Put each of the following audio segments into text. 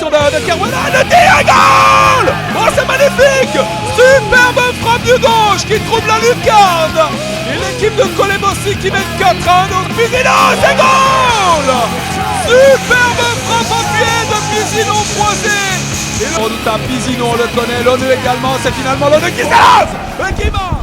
récupération de Caruana, le tir, goal! Oh, c'est magnifique! Superbe frappe du gauche qui trouve la lucarne! Et l'équipe de Colembossi qui met 4-1, donc Pisino, c'est goal! Superbe frappe à pied de Pisino croisé! Et le redoutable Pisino, on le connaît, l'ONU également, c'est finalement l'ONU qui s'élance! Et qui marque!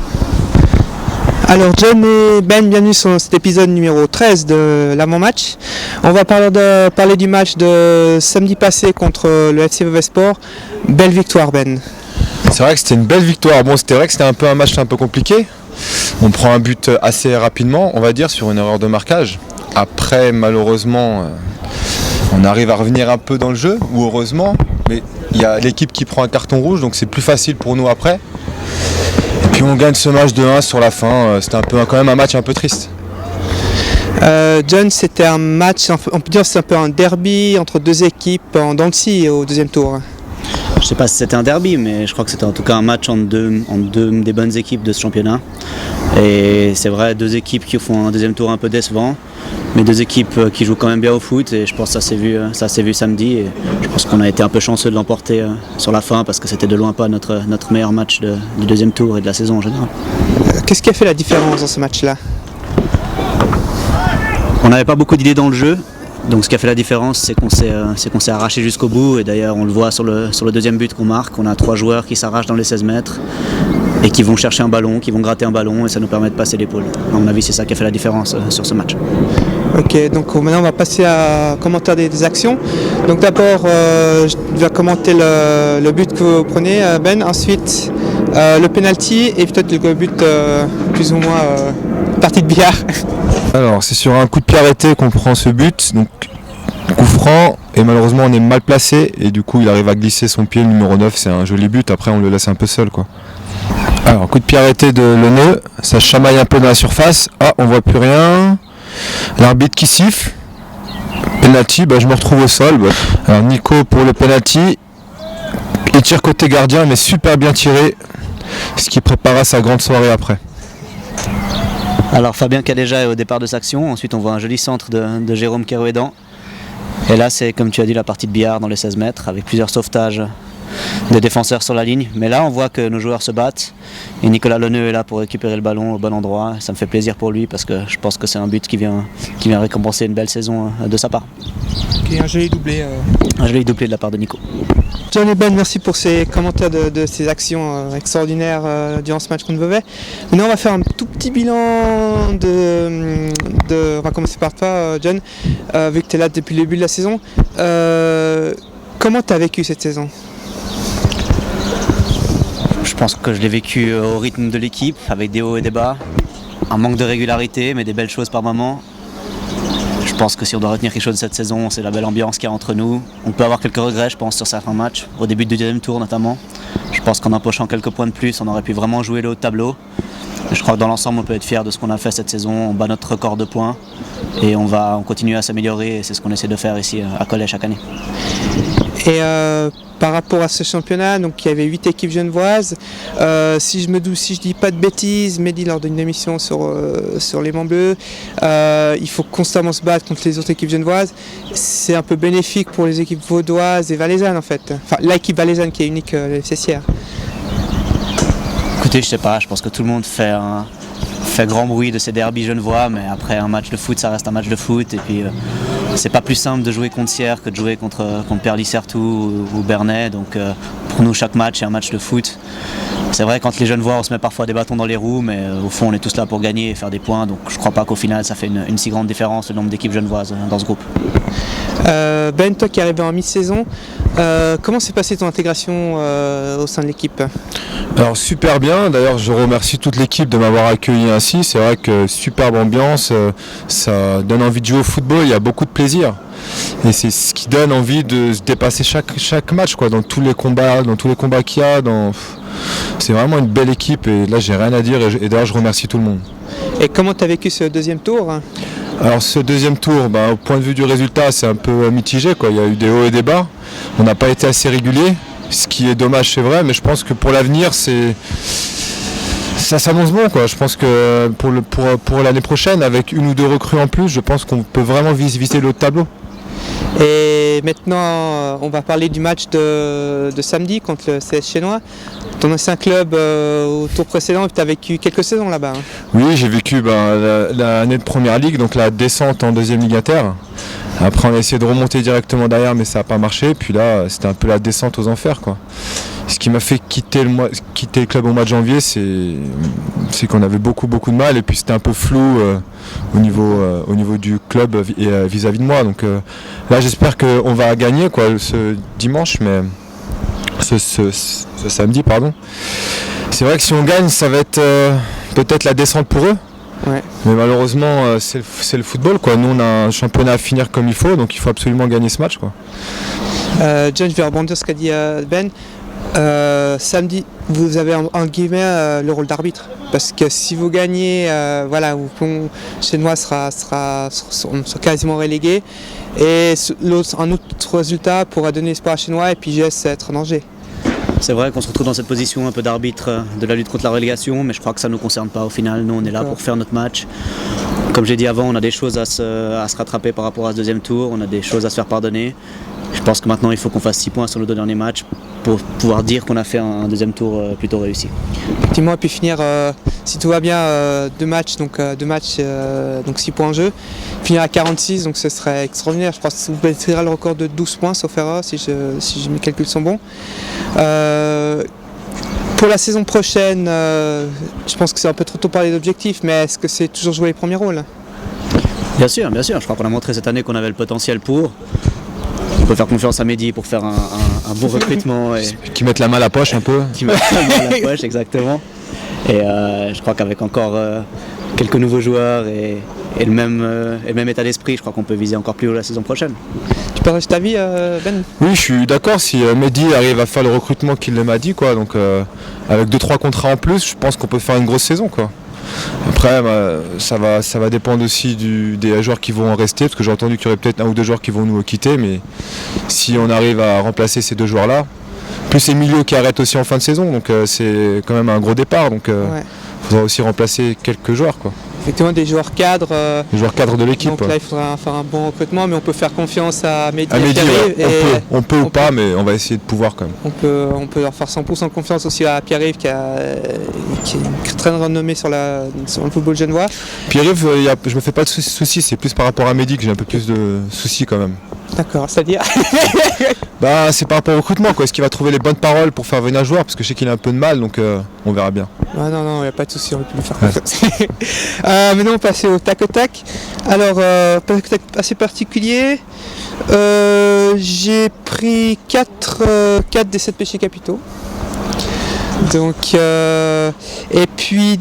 Alors John et Ben, bienvenue sur cet épisode numéro 13 de l'avant-match. On va parler du match de samedi passé contre le FC Vevey-Sport. Belle victoire, Ben. C'est vrai que c'était une belle victoire. Bon, c'était vrai que c'était un match un peu compliqué. On prend un but assez rapidement, on va dire, sur une erreur de marquage. Après, malheureusement, on arrive à revenir un peu dans le jeu, ou heureusement. Mais il y a l'équipe qui prend un carton rouge, donc c'est plus facile pour nous après. Et puis on gagne ce match de 1 sur la fin. C'était quand même un match un peu triste. John, c'était un match, on peut dire que c'est un peu un derby entre deux équipes en dents de scie au deuxième tour. Je ne sais pas si c'était un derby, mais je crois que c'était en tout cas un match entre deux des bonnes équipes de ce championnat. Et c'est vrai, deux équipes qui font un deuxième tour un peu décevant, mais deux équipes qui jouent quand même bien au foot. Et je pense que ça s'est vu samedi. Et je pense qu'on a été un peu chanceux de l'emporter sur la fin parce que c'était de loin pas notre meilleur match du deuxième tour et de la saison en général. Qu'est-ce qui a fait la différence dans ce match-là ? On n'avait pas beaucoup d'idées dans le jeu. Donc ce qui a fait la différence, c'est qu'on s'est arraché jusqu'au bout. Et d'ailleurs, on le voit sur le deuxième but qu'on marque. On a 3 joueurs qui s'arrachent dans les 16 mètres et qui vont chercher un ballon, qui vont gratter un ballon, et ça nous permet de passer l'épaule. À mon avis, c'est ça qui a fait la différence sur ce match. Ok, donc maintenant on va passer à commentaire des actions. Donc d'abord, je vais commenter le but que vous prenez, Ben. Ensuite, le penalty et peut-être le but plus ou moins partie de billard. Alors, c'est sur un coup de pied arrêté qu'on prend ce but. Donc, coup franc, et malheureusement on est mal placé. Et du coup, il arrive à glisser son pied, le numéro 9. C'est un joli but. Après, on le laisse un peu seul, quoi. Alors, coup de pied arrêté de Leneux. Ça chamaille un peu dans la surface. Ah, on voit plus rien. L'arbitre qui siffle. Penalty, je me retrouve au sol. Alors, Nico pour le penalty. Il tire côté gardien, mais super bien tiré. Ce qui prépara sa grande soirée après. Alors Fabien Cadéja est au départ de sa action. Ensuite, on voit un joli centre de Jérôme Kerouédan. Et là, c'est comme tu as dit, la partie de billard dans les 16 mètres avec plusieurs sauvetages des défenseurs sur la ligne. Mais là, on voit que nos joueurs se battent et Nicolas Leneux est là pour récupérer le ballon au bon endroit. Ça me fait plaisir pour lui parce que je pense que c'est un but qui vient récompenser une belle saison de sa part. Ok, un joli doublé. Un joli doublé de la part de Nico. John et Ben, merci pour ces commentaires de ces actions extraordinaires durant ce match contre Vevey. Maintenant, on va faire un tout petit bilan on va commencer par toi, John, vu que tu es là depuis le début de la saison. Comment tu as vécu cette saison ? Je pense que je l'ai vécu au rythme de l'équipe, avec des hauts et des bas. Un manque de régularité, mais des belles choses par moments. Je pense que si on doit retenir quelque chose de cette saison, c'est la belle ambiance qu'il y a entre nous. On peut avoir quelques regrets, je pense, sur certains matchs, au début du deuxième tour notamment. Je pense qu'en empochant quelques points de plus, on aurait pu vraiment jouer le haut de tableau. Je crois que dans l'ensemble, on peut être fier de ce qu'on a fait cette saison. On bat notre record de points et on continue à s'améliorer. Et c'est ce qu'on essaie de faire ici à Cholet chaque année. Et par rapport à ce championnat, donc il y avait 8 équipes genevoises. Si je dis pas de bêtises, Mehdi lors d'une émission sur les Mans Bleus, il faut constamment se battre contre les autres équipes genevoises. C'est un peu bénéfique pour les équipes vaudoises et valaisannes en fait. Enfin, l'équipe valaisanne qui est unique, le FC Sierre. Écoutez, je sais pas, je pense que tout le monde fait grand bruit de ces derbys genevois, mais après un match de foot, ça reste un match de foot. Et puis c'est pas plus simple de jouer contre Sierre que de jouer contre Perlis-Certoux ou Bernay. Donc pour nous, chaque match est un match de foot. C'est vrai, quand les Genevois, on se met parfois des bâtons dans les roues, mais au fond, on est tous là pour gagner et faire des points. Donc je crois pas qu'au final, ça fait une si grande différence, le nombre d'équipes genevoises dans ce groupe. Ben, toi qui es arrivé en mi-saison, comment s'est passée ton intégration au sein de l'équipe ? Alors super bien, d'ailleurs je remercie toute l'équipe de m'avoir accueilli ainsi. C'est vrai que superbe ambiance, ça donne envie de jouer au football, il y a beaucoup de plaisir. Et c'est ce qui donne envie de se dépasser chaque match, quoi, dans tous les combats qu'il y a. C'est vraiment une belle équipe et là j'ai rien à dire et d'ailleurs je remercie tout le monde. Et comment tu as vécu ce deuxième tour ? Alors ce deuxième tour, au point de vue du résultat, c'est un peu mitigé, quoi. Il y a eu des hauts et des bas. On n'a pas été assez régulier, ce qui est dommage, c'est vrai, mais je pense que pour l'avenir, ça s'annonce bon, quoi. Je pense que pour l'année prochaine, avec une ou deux recrues en plus, je pense qu'on peut vraiment viser le haut de tableau. Et maintenant, on va parler du match de samedi contre le CS Chenois. Ton ancien club au tour précédent, tu as vécu quelques saisons là-bas. Hein. Oui, j'ai vécu l'année de Première Ligue, donc la descente en deuxième Ligue Inter. Après, on a essayé de remonter directement derrière, mais ça n'a pas marché. Puis là, c'était un peu la descente aux enfers, quoi. Ce qui m'a fait quitter le club au mois de janvier, c'est qu'on avait beaucoup de mal, et puis c'était un peu flou au niveau du club vis-à-vis de moi. Donc là, j'espère qu'on va gagner ce dimanche, mais ce samedi, pardon. C'est vrai que si on gagne, ça va être peut-être la descente pour eux. Ouais. Mais malheureusement, c'est le football, quoi. Nous, on a un championnat à finir comme il faut, donc il faut absolument gagner ce match, quoi. John, je vais rebondir sur ce qu'a dit Ben. Samedi, vous avez en guillemets le rôle d'arbitre. Parce que si vous gagnez, Chenois sera quasiment relégué. Et un autre résultat pourra donner espoir à Chenois et puis GS être en danger. C'est vrai qu'on se retrouve dans cette position un peu d'arbitre de la lutte contre la relégation, mais je crois que ça ne nous concerne pas au final. Nous, on est là pour faire notre match. Comme j'ai dit avant, on a des choses à se rattraper par rapport à ce deuxième tour, on a des choses à se faire pardonner. Je pense que maintenant, il faut qu'on fasse 6 points sur nos 2 derniers matchs pour pouvoir dire qu'on a fait un deuxième tour plutôt réussi. Effectivement, et puis finir, si tout va bien, 2 matchs, donc 6 points en jeu. Finir à 46, donc ce serait extraordinaire. Je pense que vous battrez le record de 12 points, sauf erreur, si mes calculs sont bons. Pour la saison prochaine, je pense que c'est un peu trop tôt de parler d'objectifs, mais est-ce que c'est toujours jouer les premiers rôles? Bien sûr. Je crois qu'on a montré cette année qu'on avait le potentiel pour. On peut faire confiance à Mehdi pour faire un bon recrutement. Qui mettent la main à la poche un peu. Qui mettent la main à la poche, exactement. Et je crois qu'avec encore quelques nouveaux joueurs et le même état d'esprit, je crois qu'on peut viser encore plus haut la saison prochaine. Tu partages ta vie, Ben? Oui, je suis d'accord. Si Mehdi arrive à faire le recrutement qu'il m'a dit, quoi, donc avec 2-3 contrats en plus, je pense qu'on peut faire une grosse saison, quoi. Après, ça va dépendre aussi des joueurs qui vont en rester, parce que j'ai entendu qu'il y aurait peut-être 1 ou 2 joueurs qui vont nous quitter, mais si on arrive à remplacer ces 2 joueurs-là, plus Emilio qui arrête aussi en fin de saison, donc c'est quand même un gros départ, donc il faudra aussi remplacer quelques joueurs, quoi. Effectivement, des joueurs cadres. Les joueurs cadres de l'équipe. Donc là, il faudra faire un bon recrutement, mais on peut faire confiance à Mehdi. On peut ou pas, mais on va essayer de pouvoir quand même. On peut leur faire 100% confiance aussi à Pierre-Yves qui est très renommé sur le football genevois. Pierre-Yves, je me fais pas de soucis, c'est plus par rapport à Mehdi que j'ai un peu plus de soucis quand même. D'accord, c'est-à-dire c'est par rapport au recrutement, quoi. Est-ce qu'il va trouver les bonnes paroles pour faire venir un joueur? Parce que je sais qu'il a un peu de mal, donc on verra bien. Non, il n'y a pas de souci, on peut lui faire confiance. Maintenant, on passe au tac au tac. Alors, tac au tac assez particulier. J'ai pris 4 des 7 péchés capitaux. Donc, et puis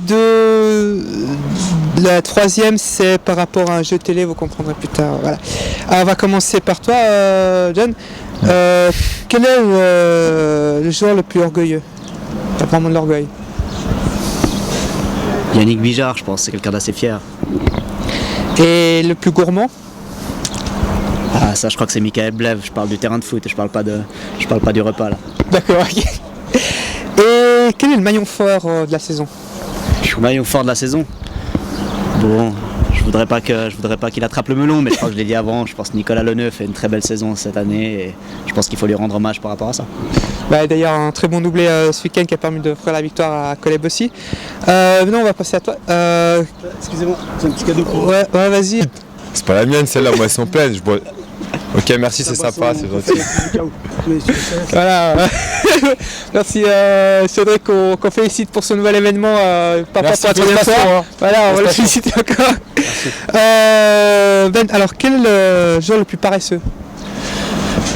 la 3e, c'est par rapport à un jeu télé, vous comprendrez plus tard. Voilà. Alors, on va commencer par toi, John. Quel est le joueur le plus orgueilleux? T'as vraiment de l'orgueil. Yannick Bijard, je pense, c'est quelqu'un d'assez fier. Et le plus gourmand? Ah, ça, je crois que c'est Michael Bleve. Je parle du terrain de foot, je parle pas du repas là. D'accord, ok. Et quel est le maillon fort de la saison? Le maillon fort de la saison? Bon, je voudrais pas qu'il attrape le melon, mais je crois que je l'ai dit avant, je pense que Nicolas Leneux fait une très belle saison cette année et je pense qu'il faut lui rendre hommage par rapport à ça. D'ailleurs, un très bon doublé ce week-end qui a permis de faire la victoire à Coleb aussi. Maintenant, on va passer à toi. Excusez-moi, c'est un petit cadeau pour vous. Ouais, vas-y. C'est pas la mienne, celle-là, moi elles sont pleines. Ok, merci, c'est sympa, c'est gentil. Voilà. Merci Cédric, qu'on félicite pour ce nouvel événement. Merci pour la troisième fois. Voilà, on va le féliciter encore. Ben, alors quel est le joueur le plus paresseux?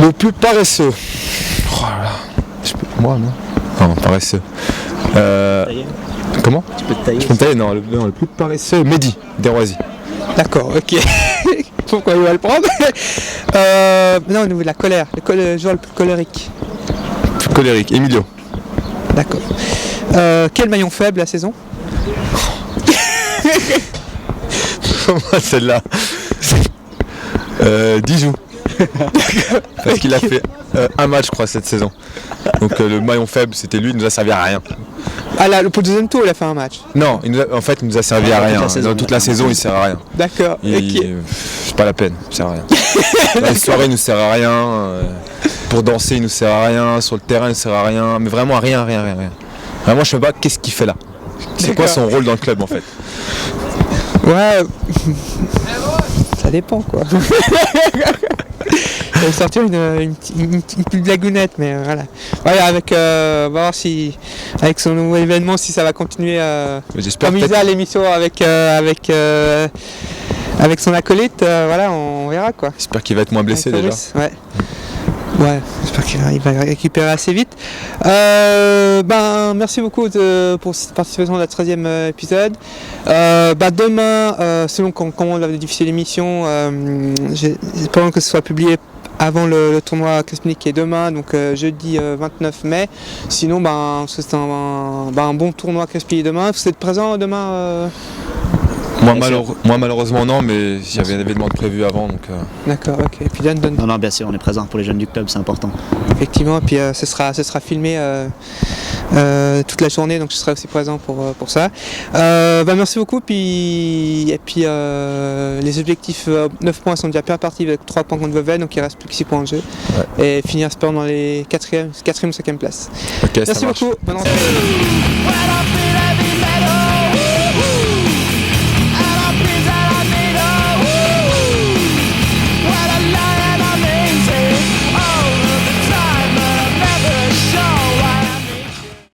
Le plus paresseux. Oh là là. Moi, non? Non, paresseux. Comment? Tu peux te tailler. Je peux me tailler? Non, le plus paresseux, Mehdi Desroisiers. D'accord, ok. Pourquoi il va le prendre? Non, au niveau de la colère, le joueur le plus colérique. Plus colérique, Emilio. D'accord. Quel maillon faible la saison? Celle-là. Dijou. Parce qu'il a fait Un match, je crois, cette saison. Donc le maillon faible, c'était lui, il nous a servi à rien. Ah là, pour le deuxième tour, il a fait un match. Non, en fait, il nous a servi à rien. Dans toute la saison, il sert à rien. D'accord. Ok. C'est pas la peine, il sert à rien. Dans les soirées, il nous sert à rien. Pour danser, il nous sert à rien. Sur le terrain, il sert à rien. Mais vraiment à rien. Vraiment, je sais pas qu'est-ce qu'il fait là. C'est quoi son rôle dans le club en fait? Ouais. Ça dépend quoi. Il va sortir une petite blagounette, mais voilà. Ouais, avec, on va voir si, avec son nouveau événement, si ça va continuer j'espère comme il a l'émission avec son acolyte, voilà, on verra quoi. J'espère qu'il va être moins blessé déjà. Ouais. Ouais, j'espère qu'il va récupérer assez vite. Merci beaucoup pour cette participation à la 13e épisode. Demain, selon comment on va diffuser l'émission, j'espère que ce soit publié avant le tournoi Crespinic qui est demain, donc jeudi 29 mai. Sinon, c'est un bon tournoi Crespinic demain. Vous êtes présent demain Moi malheureusement non, mais j'avais un événement prévu avant donc. D'accord, ok. Et puis Dan. Non, bien sûr, on est présent pour les jeunes du club, c'est important. Effectivement, et puis ce sera filmé toute la journée, donc je serai aussi présent pour ça. Merci beaucoup, et puis les objectifs 9 points sont déjà bien partis avec 3 points contre Vevey, donc il reste plus que 6 points en jeu. Ouais. Et finir espérant dans les 4e ou 5e places. Okay, merci beaucoup, bonne rentrée.